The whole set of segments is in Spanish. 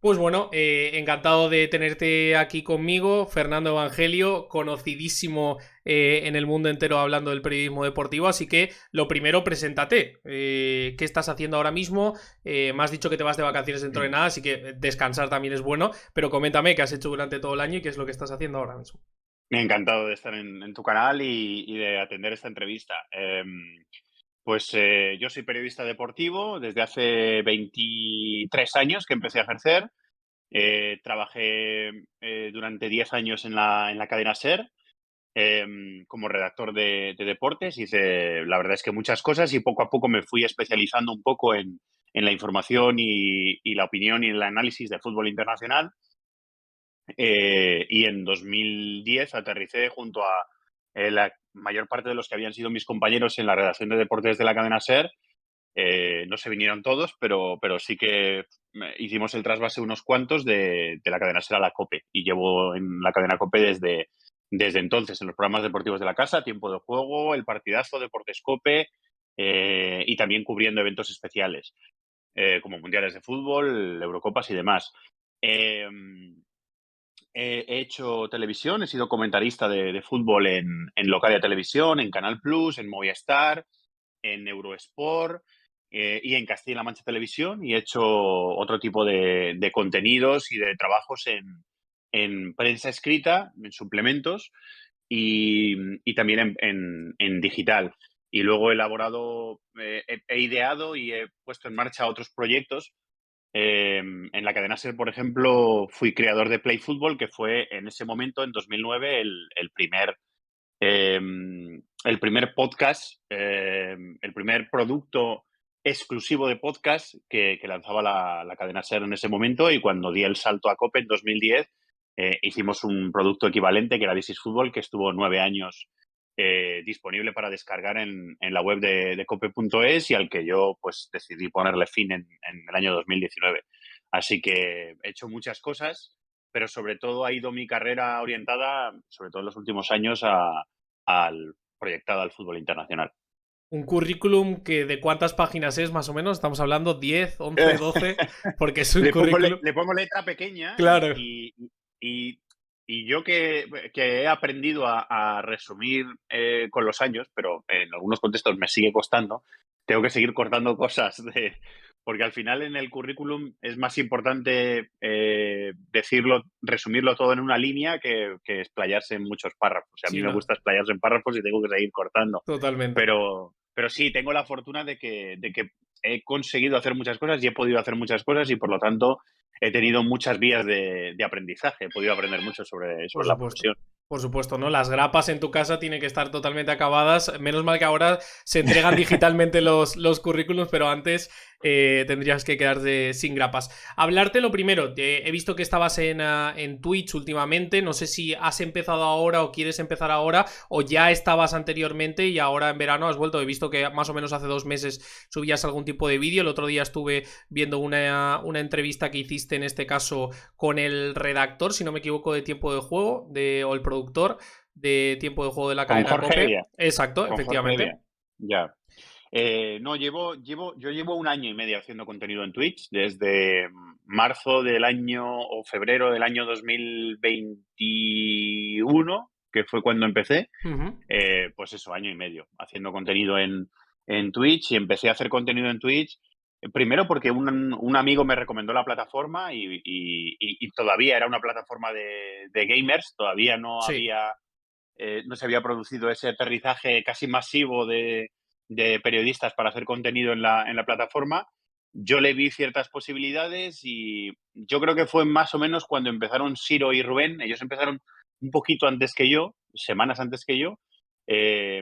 Pues bueno, encantado de tenerte aquí conmigo, Fernando Evangelio, conocidísimo en el mundo entero hablando del periodismo deportivo, así que lo primero, preséntate. ¿Qué estás haciendo ahora mismo? Me has dicho que te vas de vacaciones dentro de nada, así que descansar también es bueno, pero coméntame qué has hecho durante todo el año y qué es lo que estás haciendo ahora mismo. Encantado de estar en tu canal y de atender esta entrevista. Yo soy periodista deportivo desde hace 23 años que empecé a ejercer. Trabajé durante 10 años en la cadena SER como redactor de deportes. Hice, la verdad es que muchas cosas y poco a poco me fui especializando un poco en la información y la opinión y el análisis de fútbol internacional. Y en 2010 aterricé junto a la mayor parte de los que habían sido mis compañeros en la redacción de deportes de la cadena SER. No se vinieron todos, pero sí que hicimos el trasvase unos cuantos de la cadena SER a la COPE. Y llevo en la cadena COPE desde entonces, en los programas deportivos de la casa, Tiempo de Juego, El Partidazo, Deportes COPE, y también cubriendo eventos especiales, como mundiales de fútbol, Eurocopas y demás. Eh, He hecho televisión, he sido comentarista de fútbol en Localia Televisión, en Canal Plus, en Movistar, en Eurosport y en Castilla-La Mancha Televisión, y he hecho otro tipo de contenidos y de trabajos en prensa escrita, en suplementos y también en digital. Y luego he elaborado, he ideado y he puesto en marcha otros proyectos. En la cadena SER, por ejemplo, fui creador de Play Fútbol, que fue en ese momento, en 2009, eh, el primer podcast, el primer producto exclusivo de podcast que lanzaba la cadena SER en ese momento. Y cuando di el salto a COPE en 2010, hicimos un producto equivalente que era This is Fútbol, que estuvo 9 años disponible para descargar en la web de cope.es, y al que yo pues decidí ponerle fin en el año 2019. Así que he hecho muchas cosas, pero sobre todo ha ido mi carrera orientada, sobre todo en los últimos años, proyectada al fútbol internacional. Un currículum que de cuántas páginas es más o menos, estamos hablando 10, 11, Eh, 12, porque es un currículum. le pongo letra pequeña Claro, y- y yo que he aprendido a resumir con los años, pero en algunos contextos me sigue costando, tengo que seguir cortando cosas porque al final en el currículum es más importante decirlo, resumirlo todo en una línea que explayarse en muchos párrafos. A mí sí, me no, gusta explayarse en párrafos y tengo que seguir cortando. totalmente. Pero sí, tengo la fortuna de que he conseguido hacer muchas cosas y he podido hacer muchas cosas, y por lo tanto he tenido muchas vías de aprendizaje. He podido aprender mucho Por sobre la supuesto. profesión. Por supuesto, ¿no? Las grapas en tu casa tienen que estar totalmente acabadas. Menos mal que ahora se entregan digitalmente los currículums, pero antes tendrías que quedarte sin grapas. Hablarte lo primero, he visto que estabas en Twitch últimamente. No sé si has empezado ahora o quieres empezar ahora, o ya estabas anteriormente y ahora en verano has vuelto. He visto que más o menos hace 2 meses subías algún tipo de vídeo. El otro día estuve viendo una entrevista que hiciste, en este caso con el redactor, si no me equivoco, de Tiempo de Juego, o el productor de Tiempo de Juego de la Con cadena Jorge COPE. Evia. Exacto, Con Jorge efectivamente. Evia. Ya. No, yo llevo un año y medio haciendo contenido en Twitch, desde marzo del año o febrero del año 2021, que fue cuando empecé. Ujú. Pues eso, año y medio haciendo contenido en Twitch. Y empecé a hacer contenido en Twitch, primero porque un amigo me recomendó la plataforma y todavía era una plataforma de gamers. Todavía Sí, no se había producido ese aterrizaje casi masivo de periodistas para hacer contenido en la plataforma. Yo le vi ciertas posibilidades y yo creo que fue más o menos cuando empezaron Siro y Rubén. Ellos empezaron un poquito antes que yo, semanas antes que yo, eh,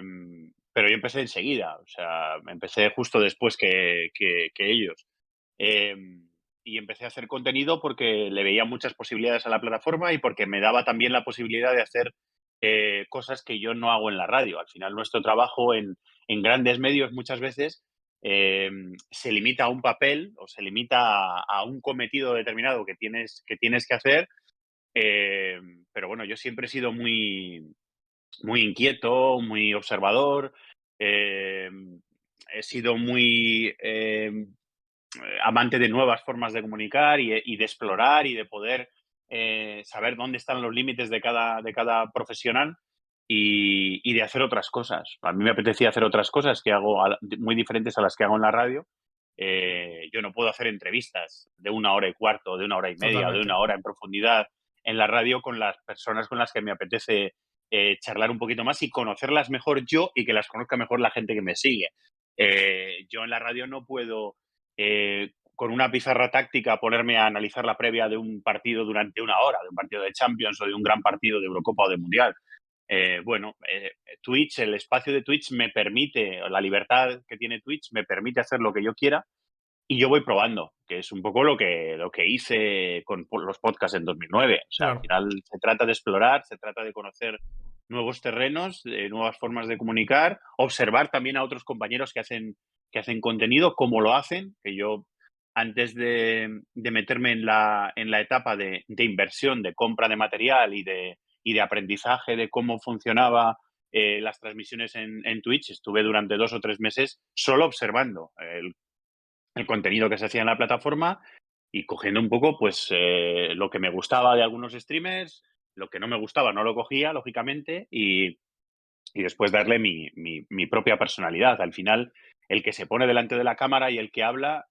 pero yo empecé enseguida, o sea, empecé justo después que ellos. Eh, y empecé a hacer contenido porque le veía muchas posibilidades a la plataforma y porque me daba también la posibilidad de hacer cosas que yo no hago en la radio. Al final, nuestro trabajo en grandes medios muchas veces se limita a un papel o se limita a un cometido determinado que tienes que hacer. eh, pero bueno, yo siempre he sido muy inquieto, muy observador. eh, He sido muy amante de nuevas formas de comunicar y de explorar y de poder saber dónde están los límites de cada profesional y de hacer otras cosas. A mí me apetecía hacer otras cosas que hago muy diferentes a las que hago en la radio. Yo no puedo hacer entrevistas de 1 hora y cuarto, de 1 hora y media, o de Totalmente. 1 hora en profundidad en la radio con las personas con las que me apetece charlar un poquito más y conocerlas mejor yo y que las conozca mejor la gente que me sigue. Yo en la radio no puedo, con una pizarra táctica, ponerme a analizar la previa de un partido durante 1 hora, de un partido de Champions o de un gran partido de Eurocopa o de Mundial. Bueno, Twitch, el espacio de Twitch me permite, la libertad que tiene Twitch me permite hacer lo que yo quiera y yo voy probando, que es un poco lo que hice con los podcasts en 2009. O sea, al Claro. final se trata de explorar, se trata de conocer nuevos terrenos, nuevas formas de comunicar, observar también a otros compañeros que hacen contenido, cómo lo hacen, que yo antes de meterme en la etapa de inversión, de compra de material y de aprendizaje de cómo funcionaba las transmisiones en Twitch, estuve durante 2 o 3 meses solo observando el contenido que se hacía en la plataforma y cogiendo un poco pues lo que me gustaba de algunos streamers, lo que no me gustaba no lo cogía, lógicamente, y después darle mi propia personalidad. Al final, el que se pone delante de la cámara y el que habla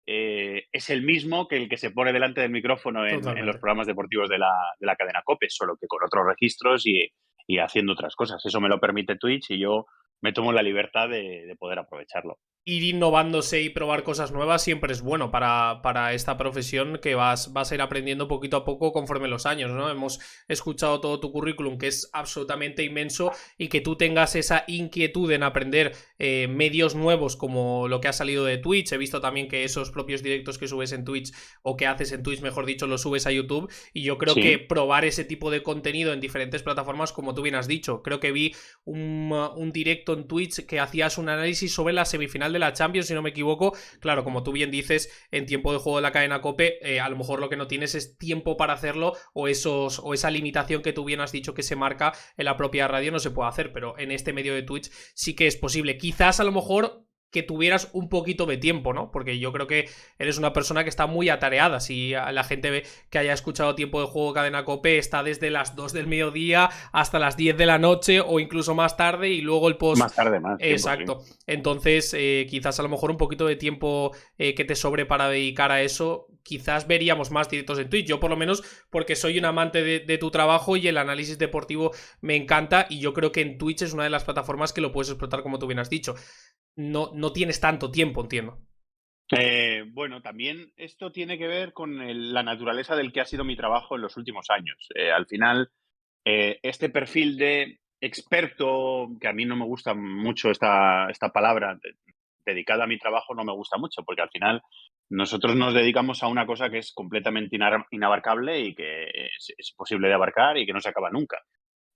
es el mismo que el que se pone delante del micrófono en los Totalmente. programas deportivos de la cadena COPE, solo que con otros registros y haciendo otras cosas. Eso me lo permite Twitch y yo me tomo la libertad de poder aprovecharlo. Ir innovándose y probar cosas nuevas siempre es bueno para esta profesión que vas a ir aprendiendo poquito a poco conforme los años, ¿no? Hemos escuchado todo tu currículum, que es absolutamente inmenso, y que tú tengas esa inquietud en aprender medios nuevos como lo que ha salido de Twitch. He visto también que esos propios directos que subes en Twitch, o que haces en Twitch, mejor dicho, los subes a YouTube, y yo creo que Sí, probar ese tipo de contenido en diferentes plataformas, como tú bien has dicho, creo que vi un directo en Twitch que hacías un análisis sobre la semifinal de la Champions, si no me equivoco. Claro, como tú bien dices, en tiempo de juego de la cadena COPE, a lo mejor lo que no tienes es tiempo para hacerlo, o esa limitación que tú bien has dicho que se marca en la propia radio no se puede hacer, pero en este medio de Twitch sí que es posible. Quizás a lo mejor que tuvieras un poquito de tiempo, ¿no? Porque yo creo que eres una persona que está muy atareada. Si la gente ve que haya escuchado tiempo de juego cadena COPE, está desde las 2 del mediodía hasta las 10 de la noche o incluso más tarde, y luego el post. más tarde, más tiempo, sí. Exacto. Entonces, quizás a lo mejor un poquito de tiempo que te sobre para dedicar a eso, quizás veríamos más directos en Twitch. Yo por lo menos, porque soy un amante de tu trabajo y el análisis deportivo me encanta, y yo creo que en Twitch es una de las plataformas que lo puedes explotar como tú bien has dicho. No tienes tanto tiempo, entiendo. Bueno, también esto tiene que ver con la naturaleza del que ha sido mi trabajo en los últimos años. Al final, este perfil de experto, que a mí no me gusta mucho esta palabra, dedicada a mi trabajo, no me gusta mucho, porque al final nosotros nos dedicamos a una cosa que es completamente inabarcable y que es imposible de abarcar y que no se acaba nunca.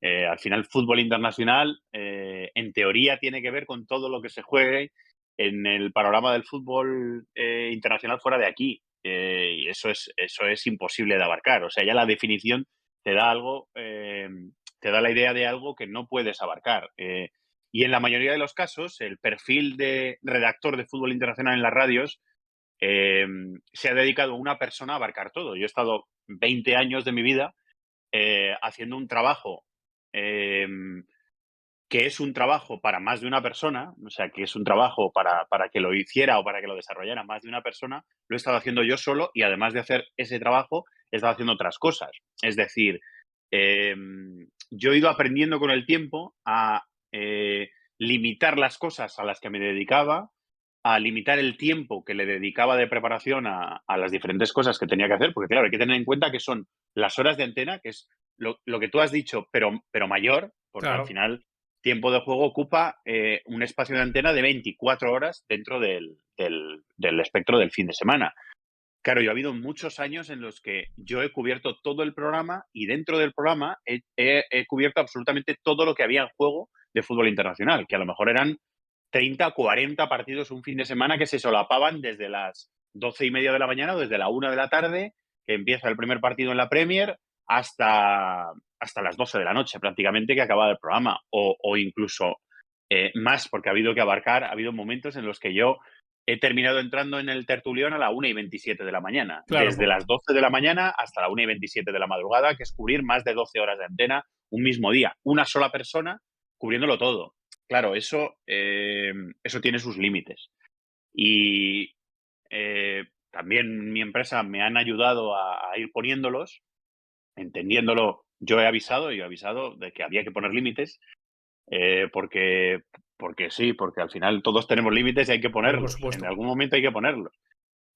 Al final, fútbol internacional, en teoría, tiene que ver con todo lo que se juegue en el panorama del fútbol internacional fuera de aquí. Y eso es imposible de abarcar. O sea, ya la definición te da algo, te da la idea de algo que no puedes abarcar. Y en la mayoría de los casos, el perfil de redactor de fútbol internacional en las radios se ha dedicado a una persona a abarcar todo. Yo he estado 20 años de mi vida haciendo un trabajo eh, que es un trabajo para más de una persona, o sea, que es un trabajo para que lo hiciera o para que lo desarrollara más de una persona, lo he estado haciendo yo solo y además de hacer ese trabajo, he estado haciendo otras cosas. Es decir, eh, yo he ido aprendiendo con el tiempo a limitar las cosas a las que me dedicaba, a limitar el tiempo que le dedicaba de preparación a las diferentes cosas que tenía que hacer, porque claro, hay que tener en cuenta que son las horas de antena, que es lo que tú has dicho, pero mayor, porque al Claro. final tiempo de juego ocupa un espacio de antena de 24 horas dentro del espectro del fin de semana. Claro, yo ha habido muchos años en los que yo he cubierto todo el programa y dentro del programa he cubierto absolutamente todo lo que había en juego de fútbol internacional, que a lo mejor eran 30 o 40 partidos un fin de semana que se solapaban desde las 12:30 de la mañana o desde la 1 de la tarde, que empieza el primer partido en la Premier, hasta las 12 de la noche prácticamente que acaba el programa, o incluso más, porque ha habido que abarcar, ha habido momentos en los que yo he terminado entrando en el tertulión a la 1:27 de la mañana. Claro, Desde las 12 de la mañana hasta la 1:27 de la madrugada, que es cubrir más de 12 horas de antena un mismo día. Una sola persona cubriéndolo todo. Claro, eso tiene sus límites. Y también mi empresa me han ayudado a ir poniéndolos, entendiéndolo. Yo he avisado de que había que poner límites, porque sí, porque al final todos tenemos límites y hay que hombre, por ponerlos. En supuesto. algún momento hay que ponerlos.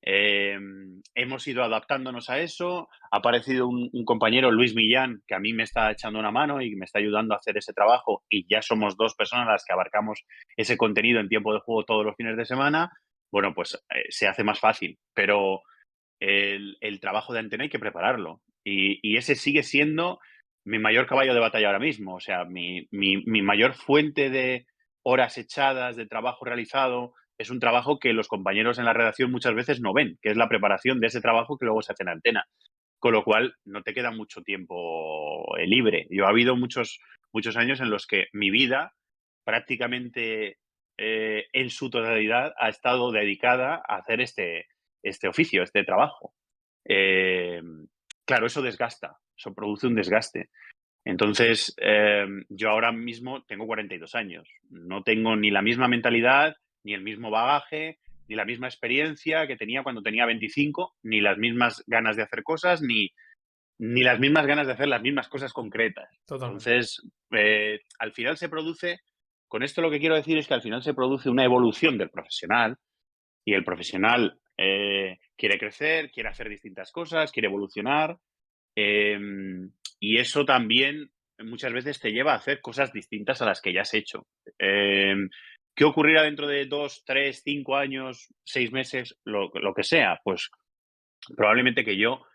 Hemos ido adaptándonos a eso. Ha aparecido un compañero, Luis Millán, que a mí me está echando una mano y me está ayudando a hacer ese trabajo, y ya somos 2 personas las que abarcamos ese contenido en tiempo de juego todos los fines de semana. Bueno, pues se hace más fácil, pero el trabajo de antena hay que prepararlo, y ese sigue siendo mi mayor caballo de batalla ahora mismo. O sea, mi mayor fuente de horas echadas, de trabajo realizado, es un trabajo que los compañeros en la redacción muchas veces no ven, que es la preparación de ese trabajo que luego se hace en antena. Con lo cual, no te queda mucho tiempo libre. Yo ha habido muchos años en los que mi vida prácticamente en su totalidad ha estado dedicada a hacer este oficio, este trabajo. Eh, claro, eso desgasta, eso produce un desgaste. Entonces, yo ahora mismo tengo 42 años. No tengo ni la misma mentalidad, ni el mismo bagaje, ni la misma experiencia que tenía cuando tenía 25, ni las mismas ganas de hacer cosas, ni las mismas ganas de hacer las mismas cosas concretas. Totalmente. Entonces, al final se produce, con esto lo que quiero decir es que al final se produce una evolución del profesional, y el profesional quiere crecer, quiere hacer distintas cosas, quiere evolucionar, y eso también muchas veces te lleva a hacer cosas distintas a las que ya has hecho. ¿Qué ocurrirá dentro de 2, 3, 5 años, 6 meses, lo que sea? Pues probablemente que yo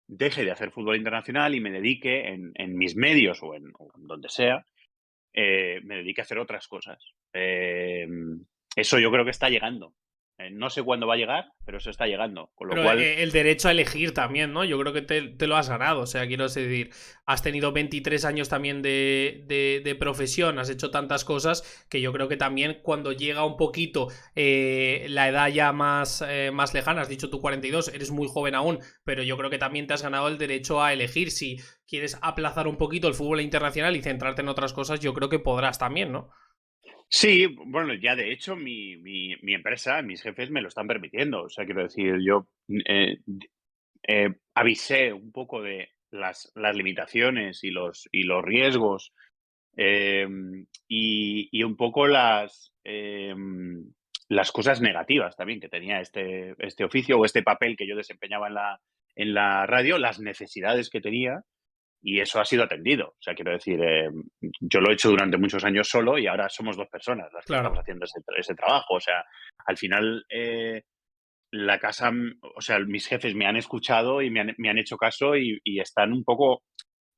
deje de hacer fútbol internacional y me dedique en mis medios o en donde sea, me dedique a hacer otras cosas. Eso yo creo que está llegando. No sé cuándo va a llegar, pero eso está llegando. Con lo Pero cual, el derecho a elegir también, ¿no? Yo creo que te lo has ganado. O sea, quiero decir, has tenido 23 años también de profesión, has hecho tantas cosas que yo creo que también cuando llega un poquito la edad ya más lejana, has dicho tú 42, eres muy joven aún, pero yo creo que también te has ganado el derecho a elegir. Si quieres aplazar un poquito el fútbol internacional y centrarte en otras cosas, yo creo que podrás también, ¿no? sí, bueno, ya de hecho mi empresa, mis jefes me lo están permitiendo. O sea, quiero decir, yo avisé un poco de las limitaciones y los riesgos, y un poco las cosas negativas también que tenía este oficio o este papel que yo desempeñaba en la radio, las necesidades que tenía, y eso ha sido atendido. O sea, quiero decir, yo lo he hecho durante muchos años solo y ahora somos 2 personas las que estamos Claro. haciendo ese trabajo. O sea, al final, la casa, o sea, mis jefes me han escuchado y me han hecho caso, y están un poco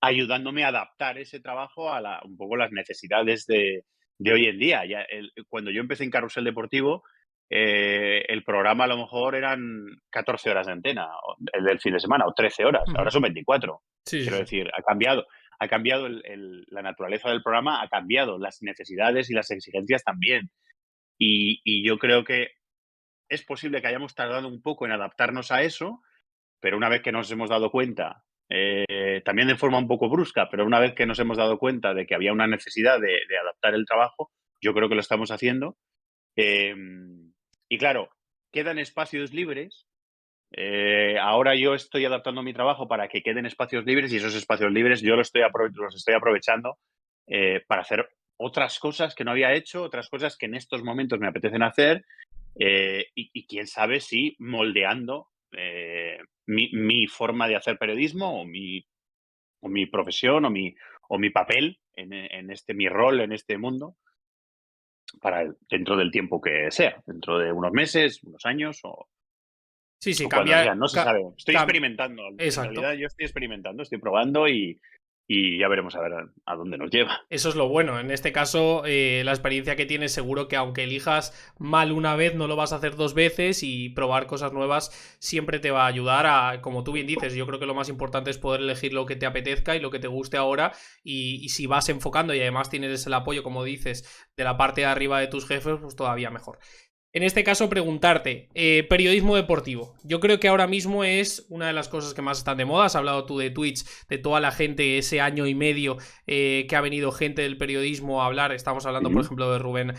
ayudándome a adaptar ese trabajo a un poco las necesidades de hoy en día. Ya cuando yo empecé en Carrusel Deportivo, el programa a lo mejor eran 14 horas de antena, el del fin de semana, o 13 horas, ahora Ujú. son 24. Sí, sí, Quiero sí. decir, ha cambiado la naturaleza del programa, ha cambiado las necesidades y las exigencias también. Y yo creo que es posible que hayamos tardado un poco en adaptarnos a eso, pero una vez que nos hemos dado cuenta, también de forma un poco brusca, pero una vez que nos hemos dado cuenta de que había una necesidad de adaptar el trabajo, yo creo que lo estamos haciendo. Y claro, quedan espacios libres. Ahora yo estoy adaptando mi trabajo para que queden espacios libres, y esos espacios libres yo los estoy aprovechando para hacer otras cosas que no había hecho, otras cosas que en estos momentos me apetecen hacer, y quién sabe si moldeando mi forma de hacer periodismo, o mi profesión, o mi papel mi rol en este mundo, dentro del tiempo que sea, dentro de unos meses, unos años, Sí, sí, o cuando sea, cambia. no se sabe. Estoy Cam- experimentando. En Exacto. realidad yo estoy experimentando, estoy probando, y ya veremos a ver a dónde nos lleva. Eso es lo bueno. En este caso, la experiencia que tienes, seguro que aunque elijas mal una vez, no lo vas a hacer dos veces, y probar cosas nuevas siempre te va a ayudar a, como tú bien dices, yo creo que lo más importante es poder elegir lo que te apetezca y lo que te guste ahora, y si vas enfocando y además tienes el apoyo, como dices, de la parte de arriba de tus jefes, pues todavía mejor. En este caso, preguntarte, periodismo deportivo. Yo creo que ahora mismo es una de las cosas que más están de moda. Has hablado tú de Twitch, de toda la gente, ese año y medio que ha venido gente del periodismo a hablar. Estamos hablando, por Ujú. ejemplo, de Rubén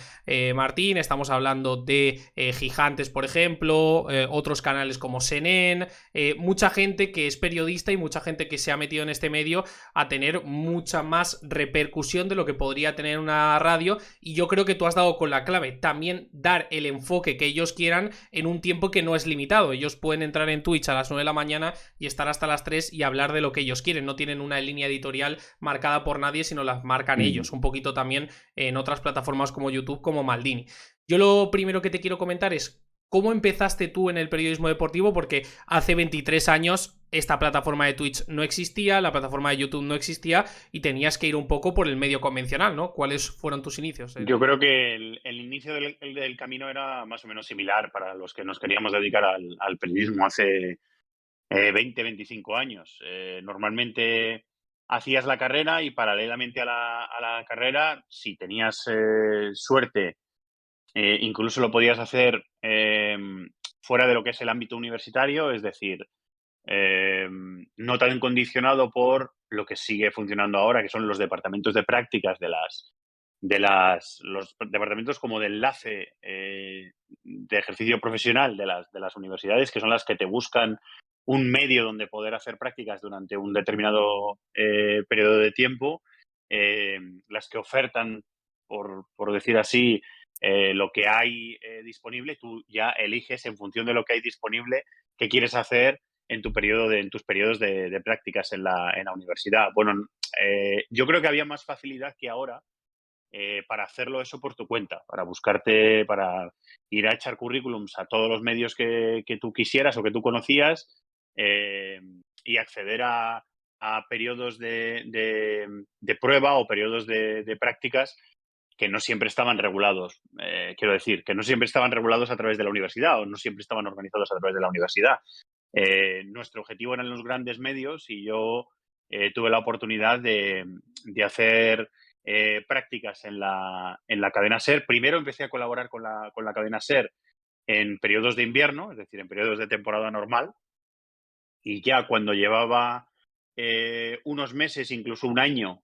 Martín, estamos hablando de Gigantes, por ejemplo, otros canales como CNN, mucha gente que es periodista y mucha gente que se ha metido en este medio a tener mucha más repercusión de lo que podría tener una radio. Y yo creo que tú has dado con la clave. También dar el enfoque que ellos quieran en un tiempo que no es limitado. Ellos pueden entrar en Twitch a las 9 de la mañana y estar hasta las 3 y hablar de lo que ellos quieren. No tienen una línea editorial marcada por nadie, sino las marcan Mm. ellos. Un poquito también en otras plataformas como YouTube, como Maldini. Yo lo primero que te quiero comentar es cómo empezaste tú en el periodismo deportivo, porque hace 23 años esta plataforma de Twitch no existía, la plataforma de YouTube no existía y tenías que ir un poco por el medio convencional, ¿no? ¿Cuáles fueron tus inicios? Yo creo que el inicio del camino era más o menos similar para los que nos queríamos dedicar al periodismo hace 20, 25 años. Normalmente hacías la carrera y paralelamente a la carrera, si tenías suerte, incluso lo podías hacer fuera de lo que es el ámbito universitario, es decir, no tan condicionado por lo que sigue funcionando ahora, que son los departamentos de prácticas los departamentos como de enlace de ejercicio profesional de las universidades, que son las que te buscan un medio donde poder hacer prácticas durante un determinado periodo de tiempo, las que ofertan, por decir así, lo que hay disponible. Tú ya eliges en función de lo que hay disponible qué quieres hacer en en tus periodos de prácticas en la universidad. Bueno, yo creo que había más facilidad que ahora para hacerlo eso por tu cuenta, para buscarte, para ir a echar currículums a todos los medios que tú quisieras o que tú conocías, eh, y acceder a periodos de prueba o periodos de prácticas que no siempre estaban regulados. Quiero decir, que no siempre estaban regulados a través de la universidad o no siempre estaban organizados a través de la universidad. Nuestro objetivo eran los grandes medios y yo tuve la oportunidad de hacer prácticas en la cadena SER. Primero empecé a colaborar con la cadena SER en periodos de invierno, es decir, en periodos de temporada normal, y ya cuando llevaba unos meses, incluso un año,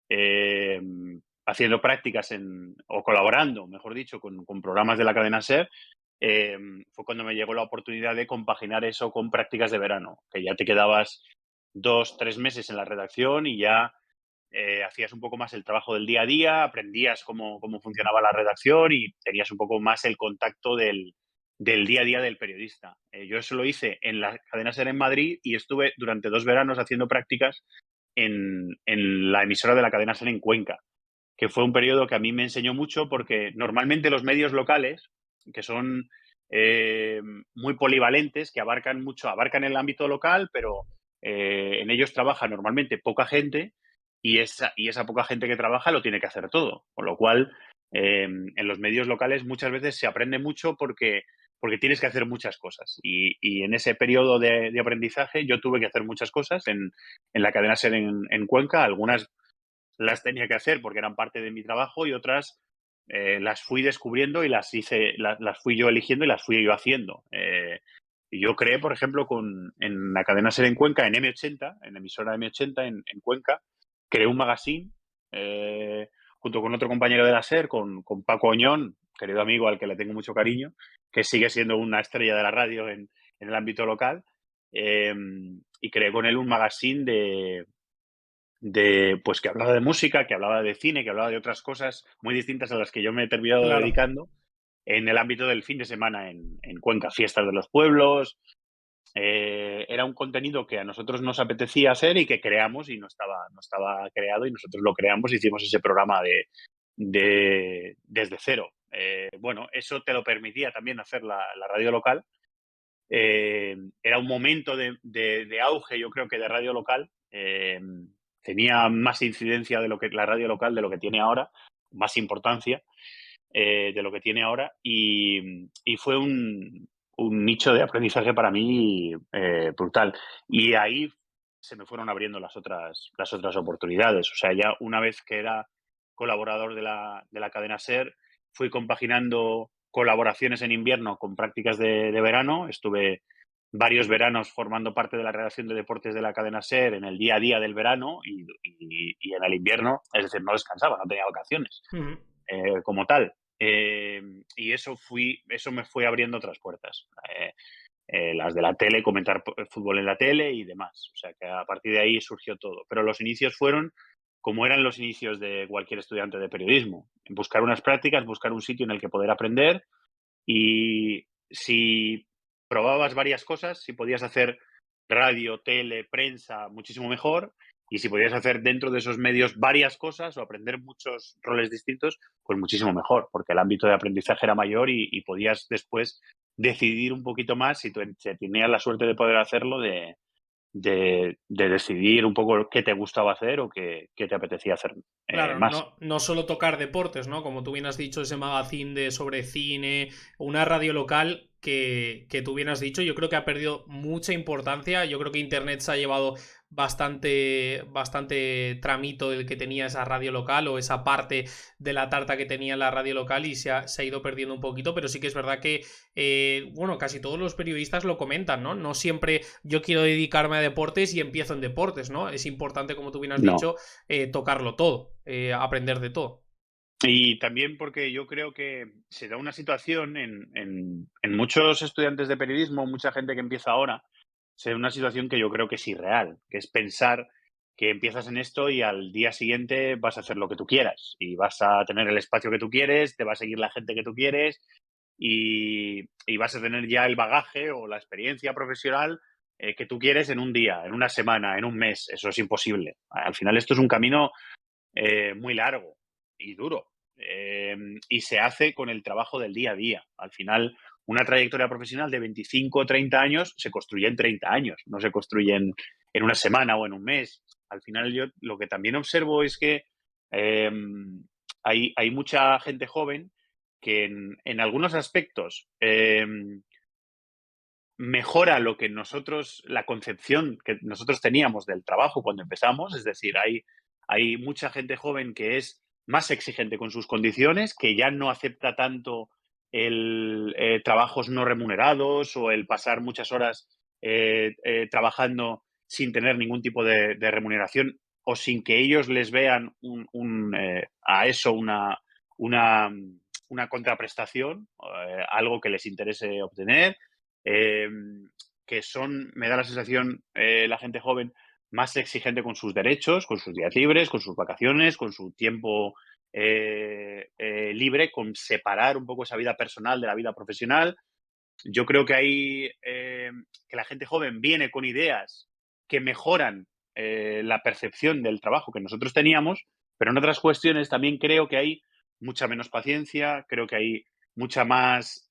eh, haciendo prácticas o colaborando, mejor dicho, con programas de la cadena SER, eh, fue cuando me llegó la oportunidad de compaginar eso con prácticas de verano, que ya te quedabas 2, 3 meses en la redacción y ya hacías un poco más el trabajo del día a día, aprendías cómo funcionaba la redacción y tenías un poco más el contacto del día a día del periodista. Yo eso lo hice en la cadena SER en Madrid y estuve durante 2 veranos haciendo prácticas en la emisora de la cadena SER en Cuenca, que fue un periodo que a mí me enseñó mucho porque normalmente los medios locales, que son eh, muy polivalentes, que abarcan mucho, abarcan el ámbito local, pero en ellos trabaja normalmente poca gente y esa poca gente que trabaja lo tiene que hacer todo. Con lo cual, en los medios locales muchas veces se aprende mucho porque tienes que hacer muchas cosas. Y en ese periodo de aprendizaje yo tuve que hacer muchas cosas en la cadena SER en Cuenca, algunas las tenía que hacer porque eran parte de mi trabajo y otras las fui descubriendo y las fui yo eligiendo y las fui yo haciendo. Y yo creé, por ejemplo, en la cadena SER en Cuenca, en M80, en la emisora M80 en Cuenca, creé un magazine junto con otro compañero de la SER, con Paco Oñón, querido amigo al que le tengo mucho cariño, que sigue siendo una estrella de la radio en el ámbito local. Y creé con él un magazine pues que hablaba de música, que hablaba de cine, que hablaba de otras cosas muy distintas a las que yo me he terminado Claro. dedicando en el ámbito del fin de semana en Cuenca, fiestas de los pueblos. Era un contenido que a nosotros nos apetecía hacer y que creamos y no estaba creado y nosotros lo creamos y hicimos ese programa desde cero. Bueno, eso te lo permitía también hacer la radio local. Era un momento de auge, yo creo que de radio local. Tenía más incidencia de lo que la radio local de lo que tiene ahora, más importancia de lo que tiene ahora y fue un nicho de aprendizaje para mí brutal. Y ahí se me fueron abriendo las otras oportunidades. O sea, ya una vez que era colaborador de la cadena SER, fui compaginando colaboraciones en invierno con prácticas de verano. Estuve varios veranos formando parte de la redacción de deportes de la cadena SER en el día a día del verano y en el invierno, es decir, no descansaba, no tenía vacaciones Ujú. como tal. Y eso me fue abriendo otras puertas. Las de la tele, comentar fútbol en la tele y demás. O sea que a partir de ahí surgió todo. Pero los inicios fueron como eran los inicios de cualquier estudiante de periodismo. Buscar unas prácticas, buscar un sitio en el que poder aprender y si probabas varias cosas, si podías hacer radio, tele, prensa, muchísimo mejor. Y si podías hacer dentro de esos medios varias cosas o aprender muchos roles distintos, pues muchísimo mejor, porque el ámbito de aprendizaje era mayor y podías después decidir un poquito más si tenías la suerte de poder hacerlo, de decidir un poco qué te gustaba hacer o qué te apetecía hacer Claro, más. no solo tocar deportes, ¿no? Como tú bien has dicho, ese magazine sobre cine, una radio local que tú bien has dicho, yo creo que ha perdido mucha importancia. Yo creo que Internet se ha llevado bastante tramito del que tenía esa radio local o esa parte de la tarta que tenía la radio local y se ha ido perdiendo un poquito, pero sí que es verdad que, bueno, casi todos los periodistas lo comentan, ¿no? No siempre yo quiero dedicarme a deportes y empiezo en deportes, ¿no? Es importante, como tú bien has No. dicho, tocarlo todo, aprender de todo. Y también porque yo creo que se da una situación en muchos estudiantes de periodismo, mucha gente que empieza ahora, se da una situación que yo creo que es irreal, que es pensar que empiezas en esto y al día siguiente vas a hacer lo que tú quieras y vas a tener el espacio que tú quieres, te va a seguir la gente que tú quieres y vas a tener ya el bagaje o la experiencia profesional que tú quieres en un día, en una semana, en un mes. Eso es imposible. Al final esto es un camino muy largo y duro. Y se hace con el trabajo del día a día. Al final, una trayectoria profesional de 25 o 30 años se construye en 30 años, no se construye en una semana o en un mes. Al final, yo lo que también observo es que eh, hay mucha gente joven que en algunos aspectos mejora lo que nosotros, la concepción que nosotros teníamos del trabajo cuando empezamos, es decir, hay mucha gente joven que es más exigente con sus condiciones, que ya no acepta tanto el trabajos no remunerados o el pasar muchas horas trabajando sin tener ningún tipo de remuneración o sin que ellos les vean a eso una, una contraprestación, algo que les interese obtener eh, que son, me da la sensación, la gente joven más exigente con sus derechos, con sus días libres, con sus vacaciones, con su tiempo libre, con separar un poco esa vida personal de la vida profesional. Yo creo que hay que la gente joven viene con ideas que mejoran la percepción del trabajo que nosotros teníamos, pero en otras cuestiones también creo que hay mucha menos paciencia, creo que hay mucha más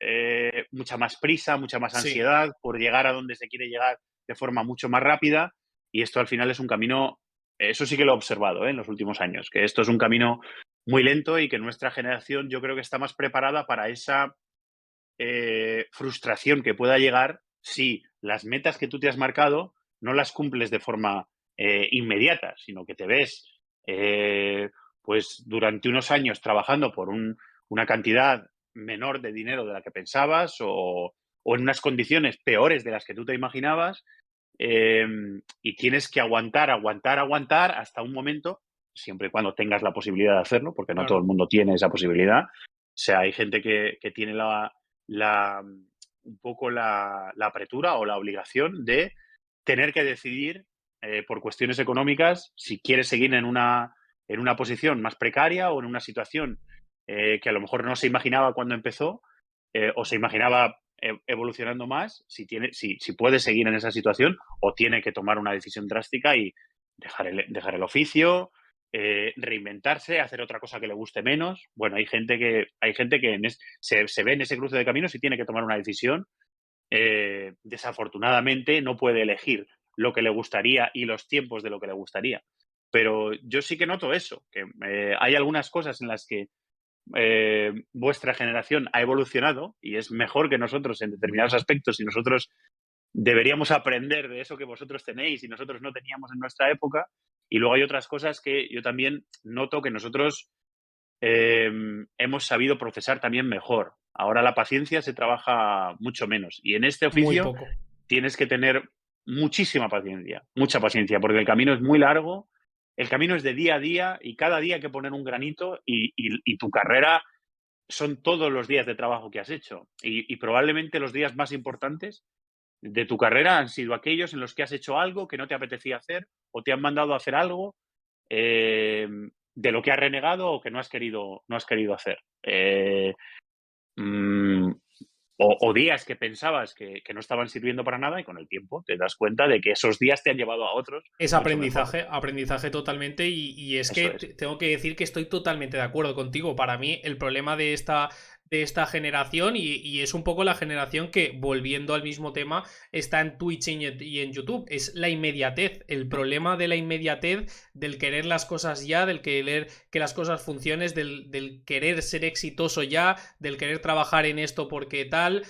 prisa, mucha más Sí, ansiedad por llegar a donde se quiere llegar de forma mucho más rápida y esto al final es un camino, eso sí que lo he observado en los últimos años, que esto es un camino muy lento y que nuestra generación yo creo que está más preparada para esa frustración que pueda llegar si las metas que tú te has marcado no las cumples de forma inmediata, sino que te ves pues durante unos años trabajando por una cantidad menor de dinero de la que pensabas o en unas condiciones peores de las que tú te imaginabas eh, y tienes que aguantar hasta un momento, siempre y cuando tengas la posibilidad de hacerlo, porque no todo el claro. mundo tiene esa posibilidad. O sea, hay gente que tiene un poco la apretura o la obligación de tener que decidir por cuestiones económicas si quiere seguir en una posición más precaria o en una situación que a lo mejor no se imaginaba cuando empezó o se imaginaba evolucionando más, si puede seguir en esa situación o tiene que tomar una decisión drástica y dejar el oficio, reinventarse, hacer otra cosa que le guste menos. Bueno, hay gente que se ve en ese cruce de caminos y tiene que tomar una decisión. Desafortunadamente no puede elegir lo que le gustaría y los tiempos de lo que le gustaría. Pero yo sí que noto eso, que hay algunas cosas en las que vuestra generación ha evolucionado y es mejor que nosotros en determinados aspectos y nosotros deberíamos aprender de eso que vosotros tenéis y nosotros no teníamos en nuestra época. Y luego hay otras cosas que yo también noto que nosotros hemos sabido procesar también mejor. Ahora la paciencia se trabaja mucho menos. Y en este Muy oficio poco. tienes que tener muchísima paciencia, mucha paciencia, porque el camino es muy largo, el camino es de día a día y cada día hay que poner un granito y tu carrera son todos los días de trabajo que has hecho. Y probablemente los días más importantes de tu carrera han sido aquellos en los que has hecho algo que no te apetecía hacer o te han mandado a hacer algo eh, de lo que has renegado o que no has querido hacer. Mm, o días que pensabas que no estaban sirviendo para nada y con el tiempo te das cuenta de que esos días te han llevado a otros Es mucho mejores. aprendizaje, aprendizaje totalmente y es que Eso es. tengo que decir que estoy totalmente de acuerdo contigo. Para mí el problema de esta generación y es un poco la generación que, volviendo al mismo tema, está en Twitch y en YouTube, es la inmediatez. El problema de la inmediatez, del querer las cosas ya, del querer que las cosas funcionen, del querer ser exitoso ya, del querer trabajar en esto porque tal.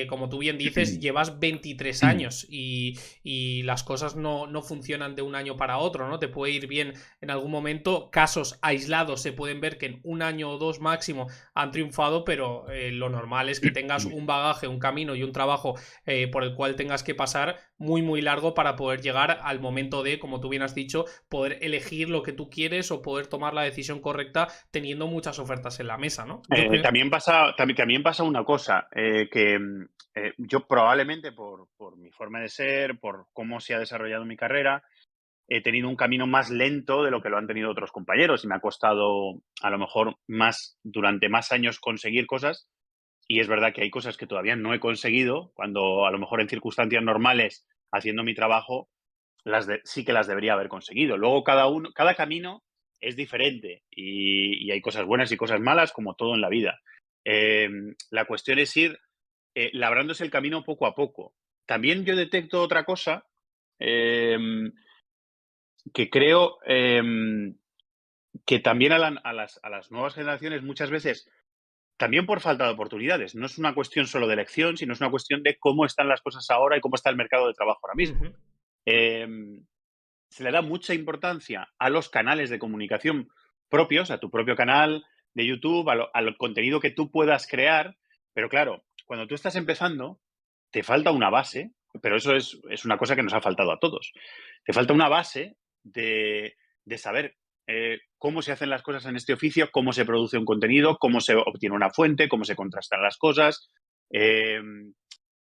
Como tú bien dices, llevas 23 años y las cosas no funcionan de un año para otro, ¿no? Te puede ir bien en algún momento, casos aislados se pueden ver que en un año o dos máximo han triunfado, pero lo normal es que tengas un bagaje, un camino y un trabajo por el cual tengas que pasar muy muy largo para poder llegar al momento de, como tú bien has dicho, poder elegir lo que tú quieres o poder tomar la decisión correcta teniendo muchas ofertas en la mesa, ¿no? También pasa una cosa, que yo probablemente por mi forma de ser, por cómo se ha desarrollado mi carrera, he tenido un camino más lento de lo que lo han tenido otros compañeros y me ha costado a lo mejor más durante más años conseguir cosas y es verdad que hay cosas que todavía no he conseguido cuando a lo mejor en circunstancias normales haciendo mi trabajo sí que las debería haber conseguido. Luego cada camino es diferente y hay cosas buenas y cosas malas como todo en la vida. Eh, la cuestión es ir labrándose el camino poco a poco. También yo detecto otra cosa eh, que creo que también a las nuevas generaciones muchas veces, también por falta de oportunidades, no es una cuestión solo de elección, sino es una cuestión de cómo están las cosas ahora y cómo está el mercado de trabajo ahora Uh mismo. -huh. Eh, Se le da mucha importancia a los canales de comunicación propios, a tu propio canal de YouTube, al contenido que tú puedas crear, pero claro, cuando tú estás empezando, te falta una base, pero eso es una cosa que nos ha faltado a todos. Te falta una base de saber cómo se hacen las cosas en este oficio, cómo se produce un contenido, cómo se obtiene una fuente, cómo se contrastan las cosas. Eh,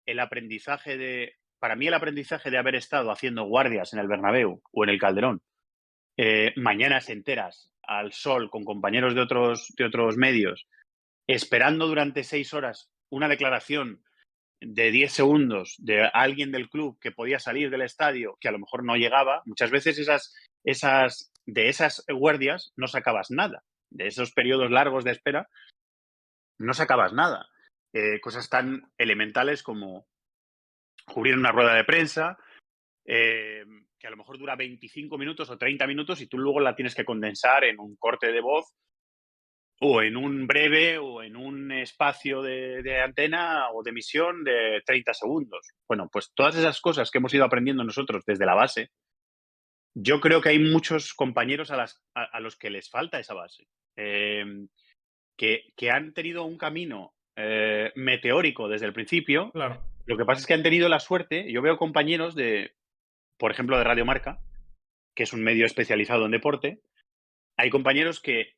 el aprendizaje para mí el aprendizaje de haber estado haciendo guardias en el Bernabéu o en el Calderón, mañanas enteras al sol con compañeros de otros medios, esperando durante 6 horas una declaración de 10 segundos de alguien del club que podía salir del estadio, que a lo mejor no llegaba, muchas veces de esas guardias no sacabas nada. De esos periodos largos de espera, no sacabas nada. Cosas tan elementales como cubrir una rueda de prensa, que a lo mejor dura 25 minutos o 30 minutos y tú luego la tienes que condensar en un corte de voz o en un breve o en un espacio de antena o de emisión de 30 segundos. Bueno, pues todas esas cosas que hemos ido aprendiendo nosotros desde la base, yo creo que hay muchos compañeros a los que les falta esa base, eh, que han tenido un camino meteórico desde el principio. Claro. Lo que pasa es que han tenido la suerte, yo veo compañeros por ejemplo, de Radio Marca, que es un medio especializado en deporte, hay compañeros que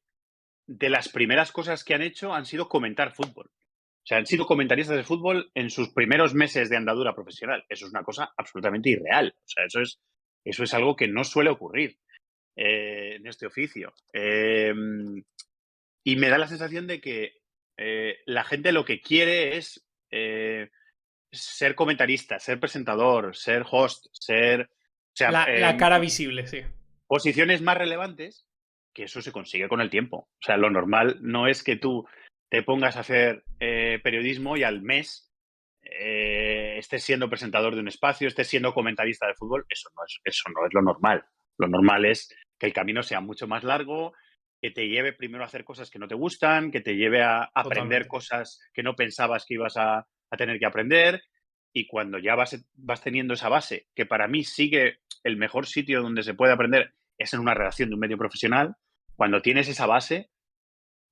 de las primeras cosas que han hecho han sido comentar fútbol. O sea, han sido comentaristas de fútbol en sus primeros meses de andadura profesional. Eso es una cosa absolutamente irreal. O sea, eso es algo que no suele ocurrir en este oficio. Y me da la sensación de que la gente lo que quiere es ser comentarista, ser presentador, ser host, ser... O sea, La cara visible, sí. posiciones más relevantes, que eso se consigue con el tiempo. O sea, lo normal no es que tú te pongas a hacer periodismo y al mes estés siendo presentador de un espacio, estés siendo comentarista de fútbol. Eso no es lo normal. Lo normal es que el camino sea mucho más largo, que te lleve primero a hacer cosas que no te gustan, que te lleve a aprender Totalmente. cosas que no pensabas que ibas a tener que aprender. Y cuando ya vas teniendo esa base, que para mí sigue el mejor sitio donde se puede aprender es en una redacción de un medio profesional, cuando tienes esa base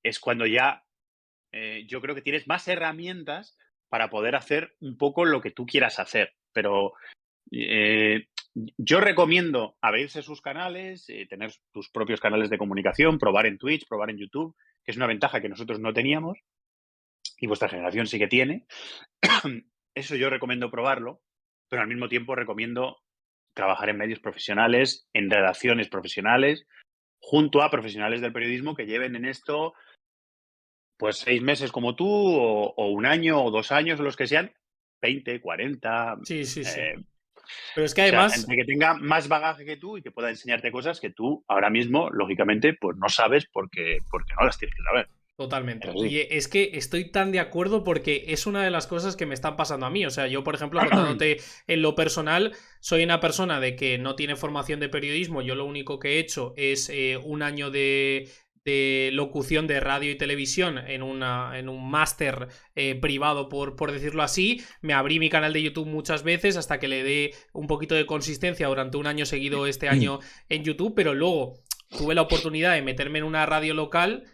es cuando ya yo creo que tienes más herramientas para poder hacer un poco lo que tú quieras hacer. Pero eh, yo recomiendo abrirse sus canales, tener tus propios canales de comunicación, probar en Twitch, probar en YouTube, que es una ventaja que nosotros no teníamos y vuestra generación sí que tiene. Eso yo recomiendo probarlo, pero al mismo tiempo recomiendo trabajar en medios profesionales, en redacciones profesionales, junto a profesionales del periodismo que lleven en esto pues 6 meses como tú, o 1 año, o 2 años, o los que sean, 20, 40. Sí, sí, sí. O Pero es que sea, además, gente que tenga más bagaje que tú y que pueda enseñarte cosas que tú ahora mismo, lógicamente, pues no sabes porque no las tienes que saber. Es totalmente. así. Y es que estoy tan de acuerdo porque es una de las cosas que me están pasando a mí. O sea, yo, por ejemplo, contándote en lo personal, soy una persona de que no tiene formación de periodismo. Yo lo único que he hecho es 1 año de locución de radio y televisión en un máster privado, por decirlo así. Me abrí mi canal de YouTube muchas veces hasta que le dé un poquito de consistencia durante 1 año seguido este año en YouTube, pero luego tuve la oportunidad de meterme en una radio local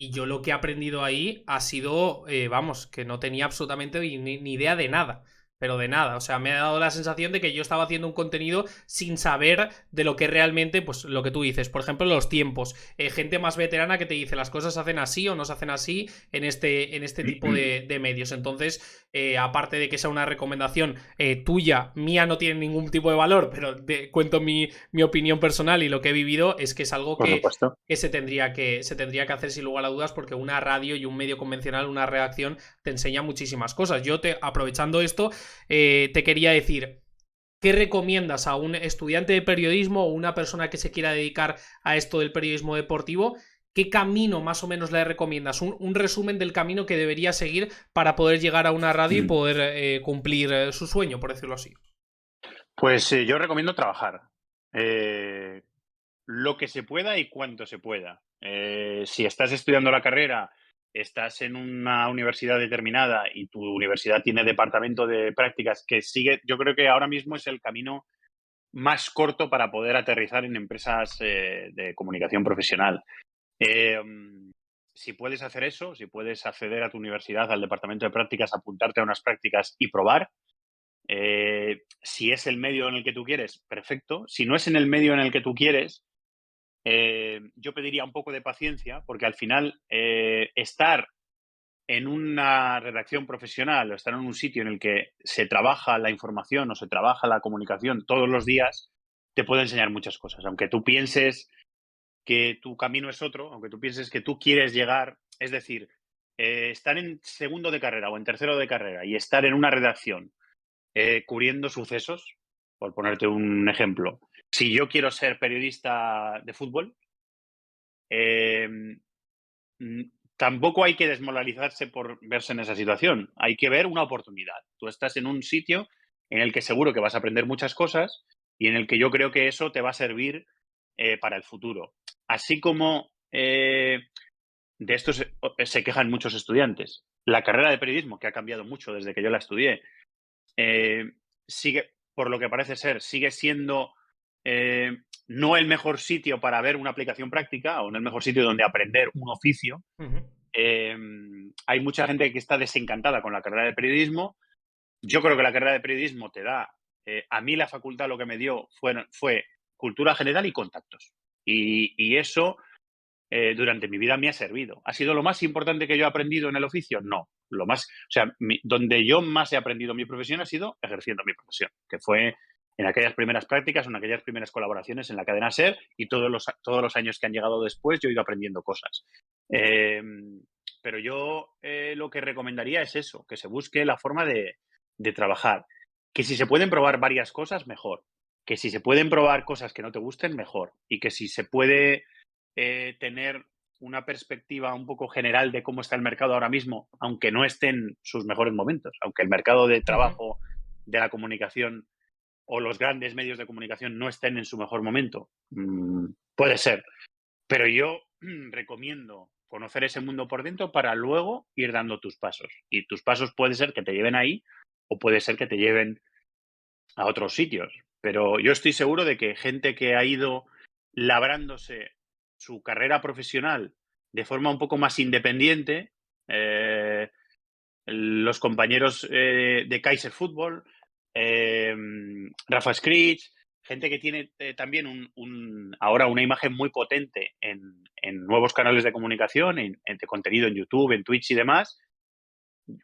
y yo lo que he aprendido ahí ha sido, vamos, que no tenía absolutamente ni idea de nada. Pero de nada, o sea, me ha dado la sensación de que yo estaba haciendo un contenido sin saber de lo que realmente, pues lo que tú dices, por ejemplo, los tiempos. Gente más veterana que te dice las cosas se hacen así o no se hacen así en este tipo de medios. Entonces, aparte de que sea una recomendación tuya, mía no tiene ningún tipo de valor, pero cuento mi opinión personal y lo que he vivido, es que es algo Por supuesto. que se tendría que hacer sin lugar a dudas, porque una radio y un medio convencional, una redacción, te enseña muchísimas cosas. Aprovechando esto, te quería decir, ¿qué recomiendas a un estudiante de periodismo o una persona que se quiera dedicar a esto del periodismo deportivo? ¿Qué camino más o menos le recomiendas? Un resumen del camino que debería seguir para poder llegar a una radio y poder cumplir su sueño, por decirlo así. Pues yo recomiendo trabajar. Eh, lo que se pueda y cuanto se pueda. Si estás estudiando la carrera, estás en una universidad determinada y tu universidad tiene departamento de prácticas que sigue, yo creo que ahora mismo es el camino más corto para poder aterrizar en empresas de comunicación profesional. Eh, si puedes hacer eso, si puedes acceder a tu universidad, al departamento de prácticas, apuntarte a unas prácticas y probar, si es el medio en el que tú quieres, perfecto. Si no es en el medio en el que tú quieres, yo pediría un poco de paciencia, porque al final estar en una redacción profesional o estar en un sitio en el que se trabaja la información o se trabaja la comunicación todos los días, te puede enseñar muchas cosas. Aunque tú pienses que tu camino es otro, aunque tú pienses que tú quieres llegar, es decir, estar en segundo de carrera o en tercero de carrera y estar en una redacción cubriendo sucesos, por ponerte un ejemplo. Si yo quiero ser periodista de fútbol, eh, mm, tampoco hay que desmoralizarse por verse en esa situación. Hay que ver una oportunidad. Tú estás en un sitio en el que seguro que vas a aprender muchas cosas y en el que yo creo que eso te va a servir para el futuro. Así como de esto se quejan muchos estudiantes. La carrera de periodismo, que ha cambiado mucho desde que yo la estudié, eh, sigue, por lo que parece ser, sigue siendo eh, no el mejor sitio para ver una aplicación práctica o no el mejor sitio donde aprender un oficio. Uh -huh. Eh, Hay mucha gente que está desencantada con la carrera de periodismo. Yo creo que la carrera de periodismo te da, a mí la facultad lo que me dio fue cultura general y contactos. Y eso durante mi vida me ha servido. ¿Ha sido lo más importante que yo he aprendido en el oficio? No. Lo más, o sea, donde yo más he aprendido mi profesión ha sido ejerciendo mi profesión, que fue en aquellas primeras prácticas, en aquellas primeras colaboraciones en la cadena SER y todos los años que han llegado después yo he ido aprendiendo cosas. Eh, pero yo lo que recomendaría es eso, que se busque la forma de trabajar. Que si se pueden probar varias cosas, mejor. Que si se pueden probar cosas que no te gusten, mejor. Y que si se puede tener una perspectiva un poco general de cómo está el mercado ahora mismo, aunque no esté en sus mejores momentos, aunque el mercado de Uh -huh. trabajo de la comunicación o los grandes medios de comunicación no estén en su mejor momento. Puede ser. Pero yo recomiendo conocer ese mundo por dentro para luego ir dando tus pasos. Y tus pasos puede ser que te lleven ahí o puede ser que te lleven a otros sitios. Pero yo estoy seguro de que gente que ha ido labrándose su carrera profesional de forma un poco más independiente, los compañeros de Kaiser Fútbol, Rafa Scritch, gente que tiene también ahora una imagen muy potente en nuevos canales de comunicación, de contenido en YouTube, en Twitch y demás.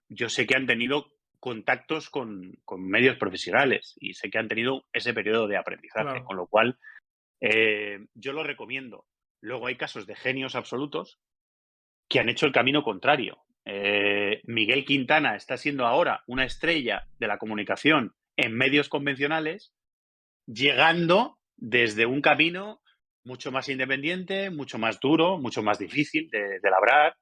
Yo sé que han tenido contactos con medios profesionales y sé que han tenido ese periodo de aprendizaje, Claro. con lo cual yo lo recomiendo. Luego hay casos de genios absolutos que han hecho el camino contrario. Miguel Quintana está siendo ahora una estrella de la comunicación en medios convencionales, llegando desde un camino mucho más independiente, mucho más duro, mucho más difícil de labrar.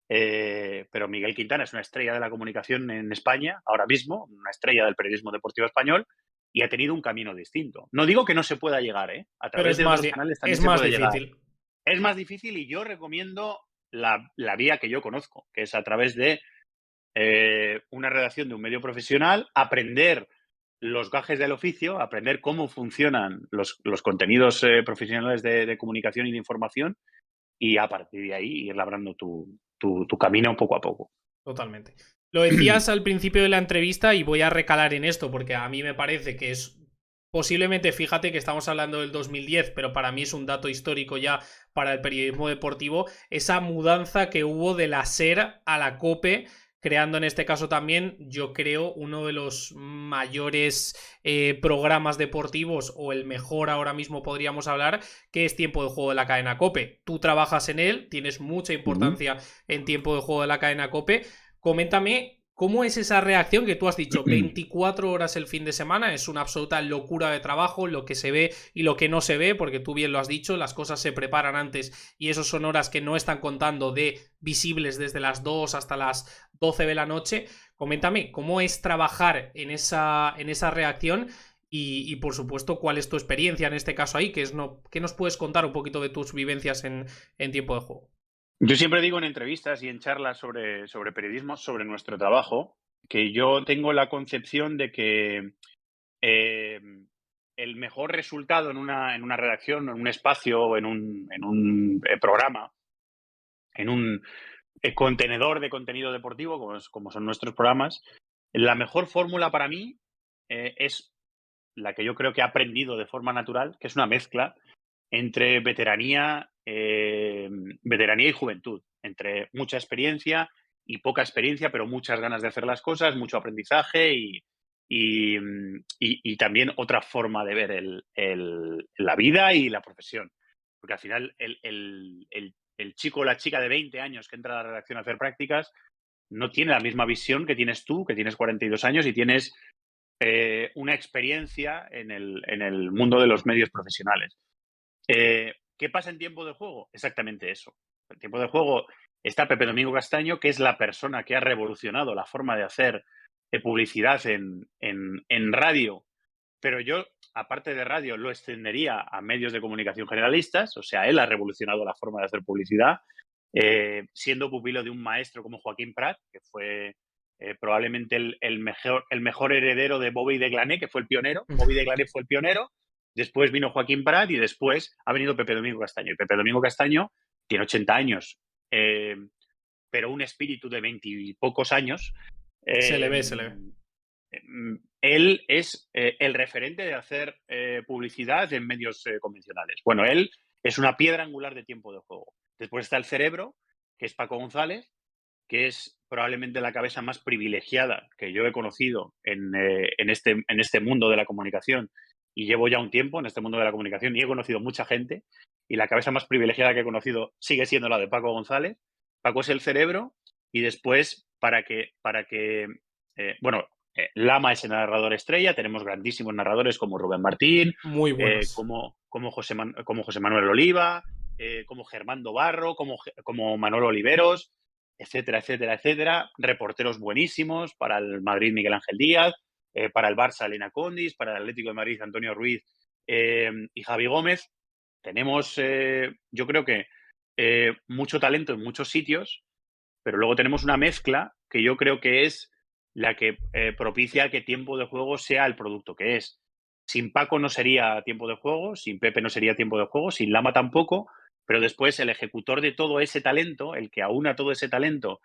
Pero Miguel Quintana es una estrella de la comunicación en España, ahora mismo, una estrella del periodismo deportivo español, y ha tenido un camino distinto. No digo que no se pueda llegar, a Pero través de otros canales también es se más puede llegar. difícil. Es más difícil y yo recomiendo la vía que yo conozco, que es a través de una redacción de un medio profesional, aprender los gajes del oficio, aprender cómo funcionan los contenidos profesionales de comunicación y de información y a partir de ahí ir labrando tu camino poco a poco. Totalmente. Lo decías al principio de la entrevista y voy a recalar en esto porque a mí me parece que es posiblemente, fíjate que estamos hablando del 2010, pero para mí es un dato histórico ya para el periodismo deportivo, esa mudanza que hubo de la SER a la COPE, creando en este caso también, yo creo, uno de los mayores programas deportivos o el mejor ahora mismo podríamos hablar, que es Tiempo de Juego de la cadena COPE. Tú trabajas en él, tienes mucha importancia en Tiempo de Juego de la cadena COPE. Coméntame cómo es esa reacción que tú has dicho, 24 horas el fin de semana, es una absoluta locura de trabajo, lo que se ve y lo que no se ve, porque tú bien lo has dicho, las cosas se preparan antes y esos son horas que no están contando de visibles desde las 2 hasta las 12 de la noche. Coméntame cómo es trabajar en esa reacción y por supuesto, cuál es tu experiencia en este caso ahí, ¿qué nos puedes contar un poquito de tus vivencias en tiempo de juego? Yo siempre digo en entrevistas y en charlas sobre periodismo, sobre nuestro trabajo, que yo tengo la concepción de que eh, el mejor resultado en una redacción, en un espacio, en un programa, en un contenedor de contenido deportivo, como son nuestros programas, la mejor fórmula para mí es la que yo creo que he aprendido de forma natural, que es una mezcla entre veteranía y juventud, entre mucha experiencia y poca experiencia, pero muchas ganas de hacer las cosas, mucho aprendizaje y también otra forma de ver la vida y la profesión. Porque al final el chico o la chica de 20 años que entra a la redacción a hacer prácticas no tiene la misma visión que tienes tú, que tienes 42 años y tienes una experiencia en el mundo de los medios profesionales. ¿Qué pasa en tiempo de juego? Exactamente eso. En tiempo de juego está Pepe Domingo Castaño, que es la persona que ha revolucionado la forma de hacer publicidad en radio, pero yo, aparte de radio, lo extendería a medios de comunicación generalistas, o sea, él ha revolucionado la forma de hacer publicidad, siendo pupilo de un maestro como Joaquín Prat, que fue probablemente el mejor heredero de Bobby de Glané, que fue el pionero. Bobby de Glané fue el pionero, después vino Joaquín Prat y después ha venido Pepe Domingo Castaño. Y Pepe Domingo Castaño tiene 80 años, pero un espíritu de 20 y pocos años. Se le Eh, ve, se le ve. Él es el referente de hacer publicidad en medios convencionales. Bueno, él es una piedra angular de tiempo de juego. Después está el cerebro, que es Paco González, que es probablemente la cabeza más privilegiada que yo he conocido en este mundo de la comunicación. Y llevo ya un tiempo en este mundo de la comunicación y he conocido mucha gente. Y la cabeza más privilegiada que he conocido sigue siendo la de Paco González. Paco es el cerebro y después, bueno, Lama es el narrador estrella, tenemos grandísimos narradores como Rubén Martín, Muy buenos. como José Manuel Oliva, como Germando Barro, como Manolo Oliveros, etcétera, etcétera, etcétera. Reporteros buenísimos para el Madrid Miguel Ángel Díaz, para el Barça Elena Condis, para el Atlético de Madrid Antonio Ruiz y Javi Gómez. Tenemos, yo creo que, mucho talento en muchos sitios, pero luego tenemos una mezcla que yo creo que es la que propicia que tiempo de juego sea el producto que es. Sin Paco no sería tiempo de juego, sin Pepe no sería tiempo de juego, sin Lama tampoco, pero después el ejecutor de todo ese talento, el que aúna todo ese talento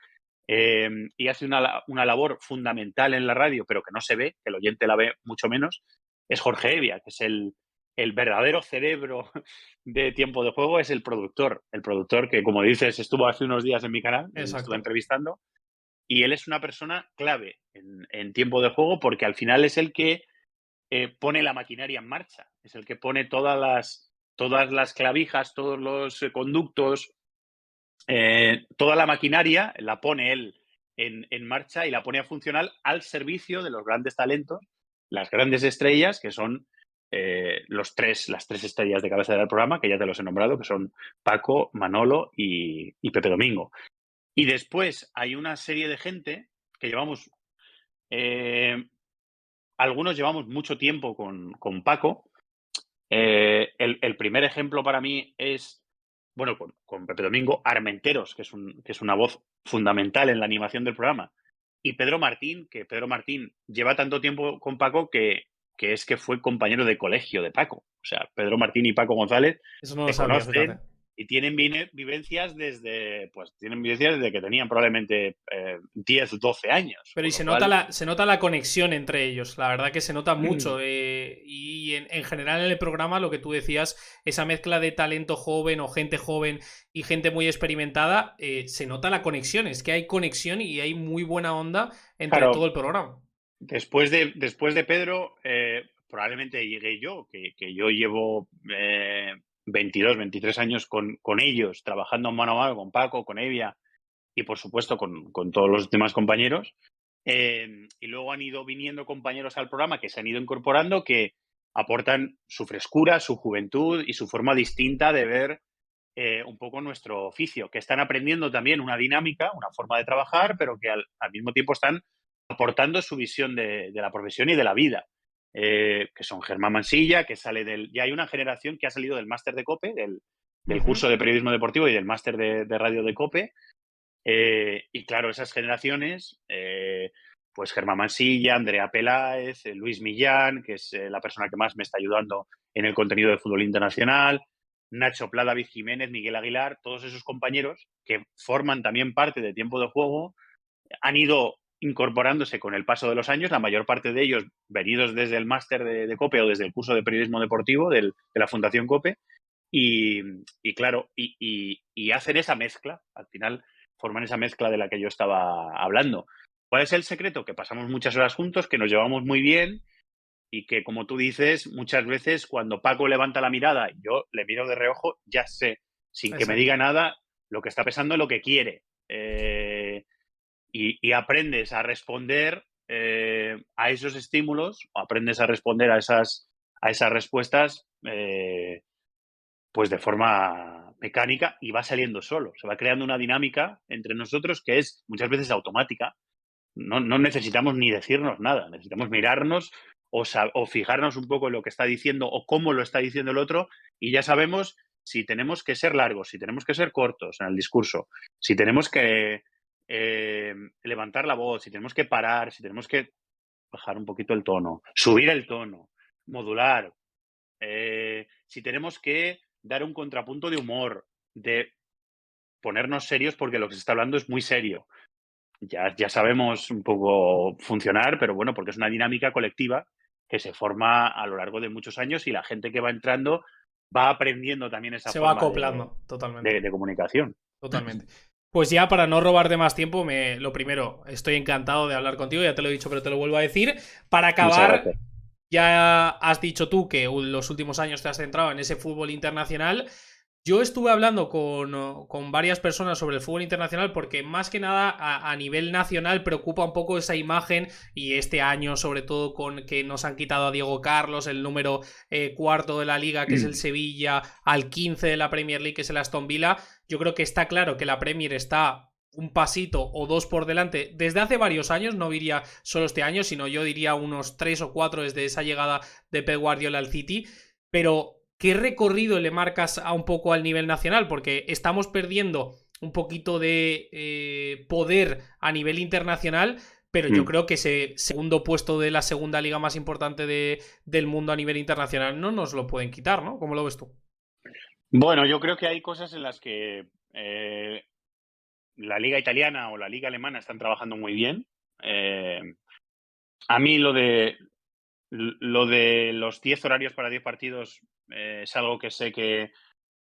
y hace una labor fundamental en la radio, pero que no se ve, que el oyente la ve mucho menos, es Jorge Evia, que es el verdadero cerebro de Tiempo de Juego, es el productor que, como dices, estuvo hace unos días en mi canal, le estuve Exacto. entrevistando, y él es una persona clave en Tiempo de Juego porque al final es el que pone la maquinaria en marcha, es el que pone todas las clavijas, todos los conductos, toda la maquinaria la pone él en marcha y la pone a funcionar al servicio de los grandes talentos, las grandes estrellas, que son las tres estrellas de cabeza del programa, que ya te los he nombrado, que son Paco, Manolo y Pepe Domingo. Y después hay una serie de gente que llevamos, algunos llevamos mucho tiempo con Paco. El primer ejemplo para mí es, bueno, con Pepe Domingo, Armenteros, que es una voz fundamental en la animación del programa, y Pedro Martín, que Pedro Martín lleva tanto tiempo con Paco que es que fue compañero de colegio de Paco. O sea, Pedro Martín y Paco González Eso no lo se sabía, fíjate. conocen y tienen vivencias tienen vivencias desde que tenían probablemente 10, 12 años. Pero y Con lo cual, se nota la conexión entre ellos, la verdad que se nota mucho. Y en general en el programa, lo que tú decías, esa mezcla de talento joven o gente joven y gente muy experimentada, se nota la conexión. Es que hay conexión y hay muy buena onda entre todo claro, el programa. después de Pedro, probablemente llegué yo, que yo llevo 22, 23 años con ellos, trabajando mano a mano con Paco, con Evia y por supuesto con todos los demás compañeros. Y luego han ido viniendo compañeros al programa que se han ido incorporando, que aportan su frescura, su juventud y su forma distinta de ver un poco nuestro oficio, que están aprendiendo también una dinámica, una forma de trabajar, pero que al mismo tiempo están aportando su visión de la profesión y de la vida. Que son Germán Mansilla, que sale ya hay una generación que ha salido del máster de COPE, del curso de periodismo deportivo y del máster de radio de COPE. Y claro, esas generaciones, pues Germán Mansilla, Andrea Peláez, Luis Millán, que es la persona que más me está ayudando en el contenido de fútbol internacional, Nacho Pla, David Jiménez, Miguel Aguilar, todos esos compañeros que forman también parte de Tiempo de Juego, han ido incorporándose con el paso de los años, la mayor parte de ellos venidos desde el máster de COPE o desde el curso de periodismo deportivo de la Fundación COPE, y claro, y hacen esa mezcla, al final forman esa mezcla de la que yo estaba hablando. ¿Cuál es el secreto? Que pasamos muchas horas juntos, que nos llevamos muy bien y que, como tú dices, muchas veces cuando Paco levanta la mirada y yo le miro de reojo, ya sé, sin que me Exacto. diga nada, lo que está pensando, lo que quiere. Y aprendes a responder a esos estímulos, o aprendes a responder a esas respuestas pues de forma mecánica y va saliendo solo. Se va creando una dinámica entre nosotros que es muchas veces automática. No necesitamos ni decirnos nada, necesitamos mirarnos o fijarnos un poco en lo que está diciendo o cómo lo está diciendo el otro y ya sabemos si tenemos que ser largos, si tenemos que ser cortos en el discurso, si tenemos que levantar la voz, si tenemos que parar, si tenemos que bajar un poquito el tono, subir el tono, modular, si tenemos que dar un contrapunto de humor, de ponernos serios porque lo que se está hablando es muy serio. Ya sabemos un poco funcionar, pero bueno, porque es una dinámica colectiva que se forma a lo largo de muchos años y la gente que va entrando va aprendiendo también esa Se va forma acoplando, totalmente. de comunicación. Totalmente. Pues ya para no robarte más tiempo, lo primero, estoy encantado de hablar contigo, ya te lo he dicho, pero te lo vuelvo a decir. Para Muchas acabar, gracias. ya has dicho tú que los últimos años te has centrado en ese fútbol internacional. Yo estuve hablando con varias personas sobre el fútbol internacional porque más que nada a nivel nacional preocupa un poco esa imagen y este año sobre todo con que nos han quitado a Diego Carlos, el número cuarto de la liga que es el Sevilla, al 15 de la Premier League que es el Aston Villa. Yo creo que está claro que la Premier está un pasito o dos por delante desde hace varios años, no diría solo este año, sino yo diría unos 3 o 4 desde esa llegada de Pep Guardiola al City, pero ¿qué recorrido le marcas a un poco al nivel nacional? Porque estamos perdiendo un poquito de poder a nivel internacional, pero yo creo que ese segundo puesto de la segunda liga más importante del mundo a nivel internacional no nos lo pueden quitar, ¿no? ¿Cómo lo ves tú? Bueno, yo creo que hay cosas en las que la liga italiana o la liga alemana están trabajando muy bien. A mí lo de los 10 horarios para 10 partidos es algo que sé que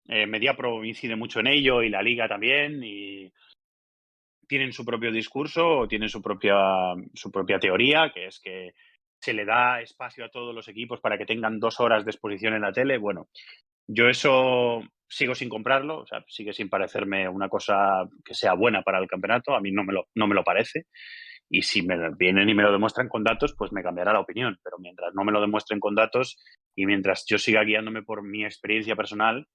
Mediapro incide mucho en ello y la liga también, y tienen su propio discurso, tienen su propia teoría, que es que se le da espacio a todos los equipos para que tengan 2 horas de exposición en la tele. Bueno, yo eso sigo sin comprarlo, o sea, sigue sin parecerme una cosa que sea buena para el campeonato. A mí no me lo parece. Y si me vienen y me lo demuestran con datos, pues me cambiará la opinión. Pero mientras no me lo demuestren con datos y mientras yo siga guiándome por mi experiencia personal,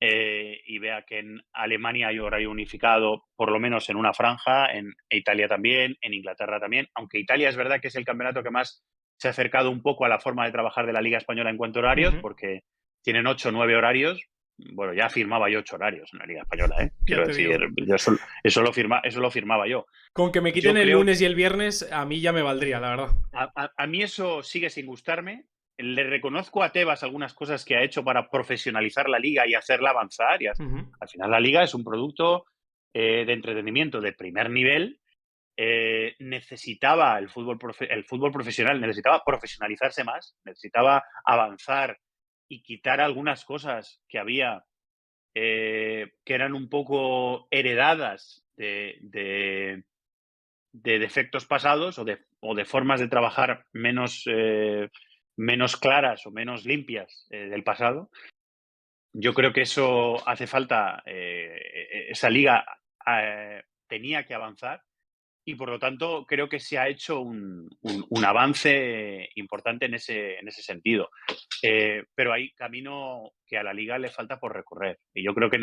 y vea que en Alemania hay horario unificado, por lo menos en una franja, en Italia también, en Inglaterra también, aunque Italia es verdad que es el campeonato que más se ha acercado un poco a la forma de trabajar de la Liga Española en cuanto a horarios, Ujú. porque tienen 8 o 9 horarios. Bueno, ya firmaba yo 8 horarios en la Liga Española, ¿eh? Ya Quiero te decir, digo. eso lo firmaba yo. Con que me quiten Yo el creo lunes y el viernes, a mí ya me valdría, la verdad. a mí eso sigue sin gustarme. Le reconozco a Tebas algunas cosas que ha hecho para profesionalizar la liga y hacerla avanzar. Ujú. Al final la liga es un producto de entretenimiento de primer nivel. Necesitaba el fútbol profesional, necesitaba profesionalizarse más, necesitaba avanzar y quitar algunas cosas que había, que eran un poco heredadas de defectos pasados o de formas de trabajar menos claras o menos limpias del pasado. Yo creo que eso hace falta. Esa liga tenía que avanzar y por lo tanto creo que se ha hecho un avance importante en ese sentido. Pero hay camino que a la liga le falta por recorrer. Y yo creo que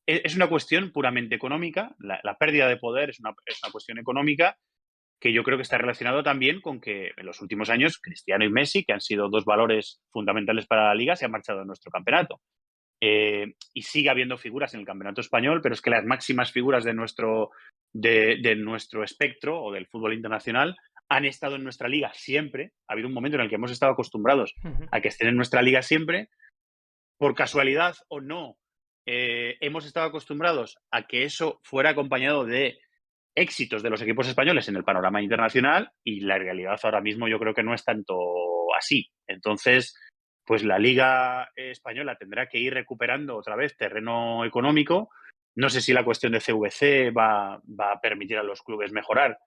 es una cuestión puramente económica. La pérdida de poder es una cuestión económica, que yo creo que está relacionado también con que en los últimos años Cristiano y Messi, que han sido dos valores fundamentales para la liga, se han marchado de nuestro campeonato. Y sigue habiendo figuras en el campeonato español, pero es que las máximas figuras de nuestro espectro o del fútbol internacional han estado en nuestra liga siempre. Ha habido un momento en el que hemos estado acostumbrados Ujú. a que estén en nuestra liga siempre. Por casualidad o no, hemos estado acostumbrados a que eso fuera acompañado de éxitos de los equipos españoles en el panorama internacional, y la realidad ahora mismo yo creo que no es tanto así. Entonces, pues la Liga Española tendrá que ir recuperando otra vez terreno económico. No sé si la cuestión de CVC va a permitir a los clubes mejorar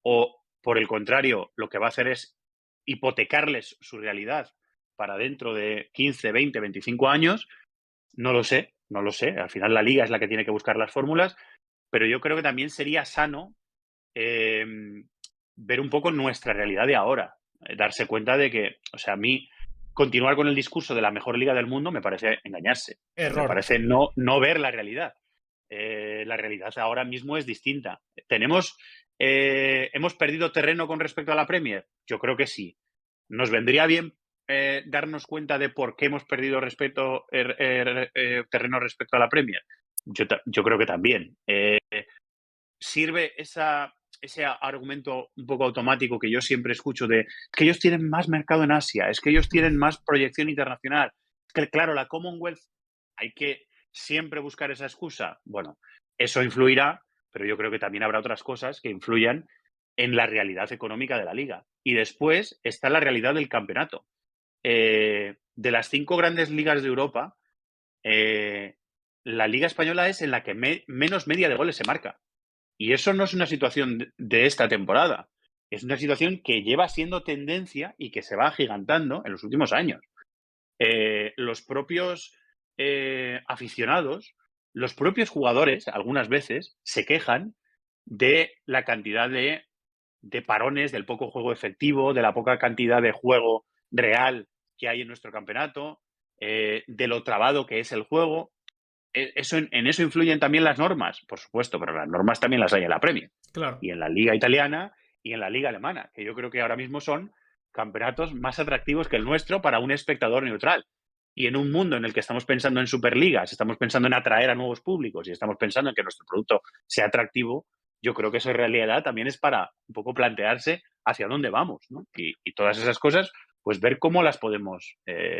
o, por el contrario, lo que va a hacer es hipotecarles su realidad para dentro de 15, 20, 25 años. No lo sé, no lo sé. Al final la liga es la que tiene que buscar las fórmulas, pero yo creo que también sería sano eh, ver un poco nuestra realidad de ahora, darse cuenta de que, o sea, a mí continuar con el discurso de la mejor liga del mundo me parece engañarse, me Error. parece no ver la realidad. La realidad ahora mismo es distinta. ¿Hemos perdido terreno con respecto a la Premier? Yo creo que sí. ¿Nos vendría bien darnos cuenta de por qué hemos perdido terreno respecto a la Premier? Yo creo que también. Sirve ese argumento un poco automático que yo siempre escucho de que ellos tienen más mercado en Asia, es que ellos tienen más proyección internacional. Es que, claro, la Commonwealth, hay que siempre buscar esa excusa. Bueno, eso influirá, pero yo creo que también habrá otras cosas que influyan en la realidad económica de la liga. Y después está la realidad del campeonato. De las 5 grandes ligas de Europa, la liga española es en la que menos media de goles se marca. Y eso no es una situación de esta temporada. Es una situación que lleva siendo tendencia y que se va agigantando en los últimos años. Los propios aficionados, los propios jugadores, algunas veces, se quejan de la cantidad de parones, del poco juego efectivo, de la poca cantidad de juego real que hay en nuestro campeonato, de lo trabado que es el juego. En eso influyen también las normas, por supuesto, pero las normas también las hay en la Premier Claro. y en la Liga Italiana y en la Liga Alemana, que yo creo que ahora mismo son campeonatos más atractivos que el nuestro para un espectador neutral. Y en un mundo en el que estamos pensando en superligas, estamos pensando en atraer a nuevos públicos y estamos pensando en que nuestro producto sea atractivo, yo creo que eso en realidad también es para un poco plantearse hacia dónde vamos, ¿no? Y todas esas cosas, pues ver cómo las podemos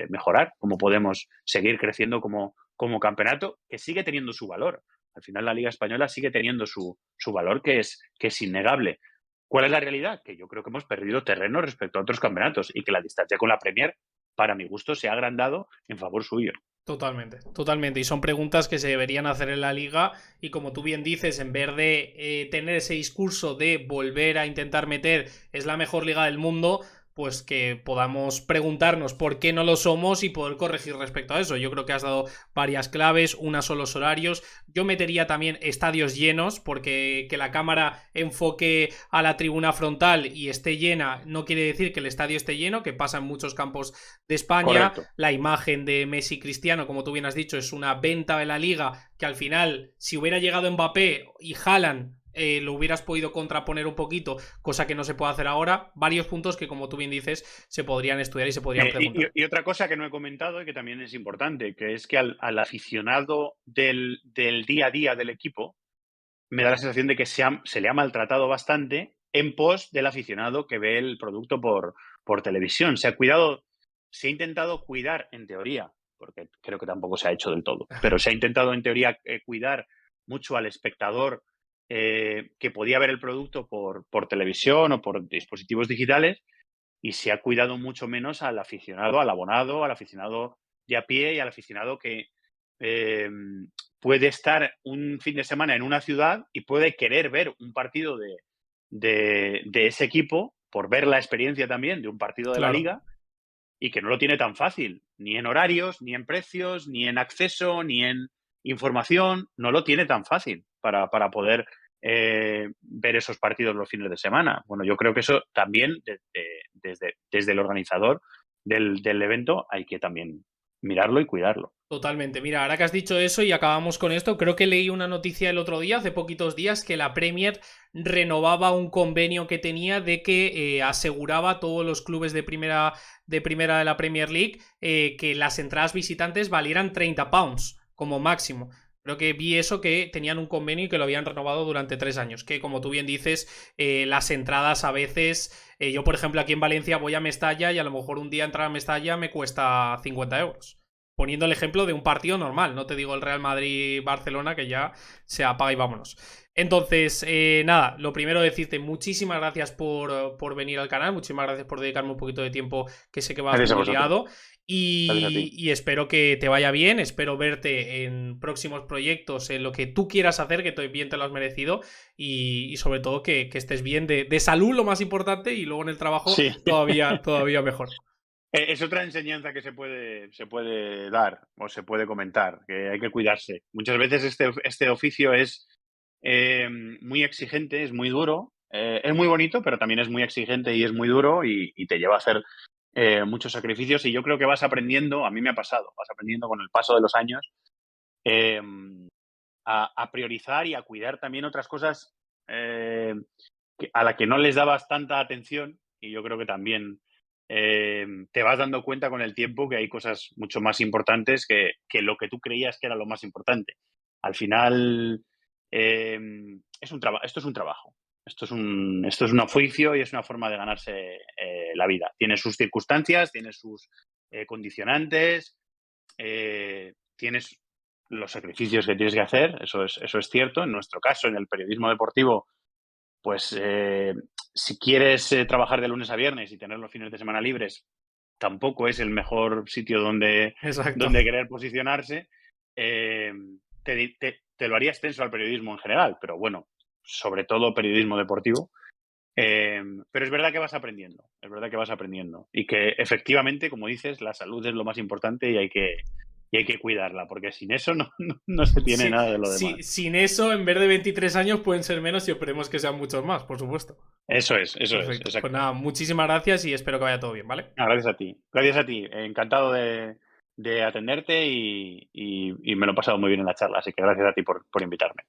mejorar, cómo podemos seguir creciendo como campeonato, que sigue teniendo su valor. Al final la Liga Española sigue teniendo su valor que es innegable. ¿Cuál es la realidad? Que yo creo que hemos perdido terreno respecto a otros campeonatos y que la distancia con la Premier, para mi gusto, se ha agrandado en favor suyo. Totalmente, totalmente. Y son preguntas que se deberían hacer en la liga y como tú bien dices, en vez de tener ese discurso de volver a intentar meter es la mejor liga del mundo, pues que podamos preguntarnos por qué no lo somos y poder corregir respecto a eso. Yo creo que has dado varias claves, una son los horarios. Yo metería también estadios llenos, porque que la cámara enfoque a la tribuna frontal y esté llena no quiere decir que el estadio esté lleno, que pasa en muchos campos de España. Correcto. La imagen de Messi y Cristiano, como tú bien has dicho, es una venta de la liga que al final, si hubiera llegado Mbappé y Haaland, lo hubieras podido contraponer un poquito, cosa que no se puede hacer ahora. Varios puntos que, como tú bien dices, se podrían estudiar y se podrían preguntar. Y otra cosa que no he comentado y que también es importante, que es que al aficionado del día a día del equipo, me da la sensación de que se le ha maltratado bastante en pos del aficionado que ve el producto por televisión. Se ha intentado cuidar, en teoría, porque creo que tampoco se ha hecho del todo, pero se ha intentado, en teoría, cuidar mucho al espectador que podía ver el producto por televisión o por dispositivos digitales, y se ha cuidado mucho menos al aficionado, al abonado, al aficionado de a pie y al aficionado que eh, puede estar un fin de semana en una ciudad y puede querer ver un partido de ese equipo por ver la experiencia también de un partido de la Claro. liga, y que no lo tiene tan fácil, ni en horarios, ni en precios, ni en acceso, ni en información, no lo tiene tan fácil para poder ver esos partidos los fines de semana. Bueno, yo creo que eso también desde el organizador del evento hay que también mirarlo y cuidarlo. Totalmente. Mira, ahora que has dicho eso y acabamos con esto, creo que leí una noticia el otro día, hace poquitos días, que la Premier renovaba un convenio que tenía de que aseguraba a todos los clubes de la Premier League que las entradas visitantes valieran 30 pounds como máximo. Creo que vi eso, que tenían un convenio y que lo habían renovado durante 3 años. Que como tú bien dices, las entradas a veces... yo, por ejemplo, aquí en Valencia voy a Mestalla y a lo mejor un día entrar a Mestalla me cuesta 50 euros. Poniendo el ejemplo de un partido normal, no te digo el Real Madrid-Barcelona, que ya se apaga y vámonos. Entonces, nada, lo primero decirte muchísimas gracias por venir al canal, muchísimas gracias por dedicarme un poquito de tiempo, que sé que vas Gracias a muy vosotros. liado. Gracias a ti. Y espero que te vaya bien, espero verte en próximos proyectos, en lo que tú quieras hacer, que bien te lo has merecido, y sobre todo que estés bien de salud, lo más importante, y luego en el trabajo Sí. todavía mejor. Es otra enseñanza que se puede dar o se puede comentar, que hay que cuidarse. Muchas veces este oficio es muy exigente, es muy duro, es muy bonito, pero también es muy exigente y es muy duro, y te lleva a hacer muchos sacrificios, y yo creo que vas aprendiendo, a mí me ha pasado, vas aprendiendo con el paso de los años eh, a priorizar y a cuidar también otras cosas eh, a la que no les dabas tanta atención, y yo creo que también te vas dando cuenta con el tiempo que hay cosas mucho más importantes que lo que tú creías que era lo más importante. Al final, eh, esto es un trabajo, esto es un oficio y es una forma de ganarse la vida. Tiene sus circunstancias, tiene sus condicionantes, tienes los sacrificios que tienes que hacer, eso es cierto. En nuestro caso, en el periodismo deportivo, pues si quieres trabajar de lunes a viernes y tener los fines de semana libres, tampoco es el mejor sitio Exacto. donde querer posicionarse. Eh, te lo haría extenso al periodismo en general, pero bueno, sobre todo periodismo deportivo. Pero es verdad que vas aprendiendo, es verdad que vas aprendiendo. Y que efectivamente, como dices, la salud es lo más importante, y hay que cuidarla, porque sin eso no se tiene Sí, nada de lo demás. sí, sin eso, en vez de 23 años, pueden ser menos y esperemos que sean muchos más, por supuesto. Eso es, Perfecto. Pues exacto. nada, muchísimas gracias y espero que vaya todo bien, ¿vale? Gracias a ti. Gracias a ti. Encantado de atenderte, y me lo he pasado muy bien en la charla, así que gracias a ti por invitarme.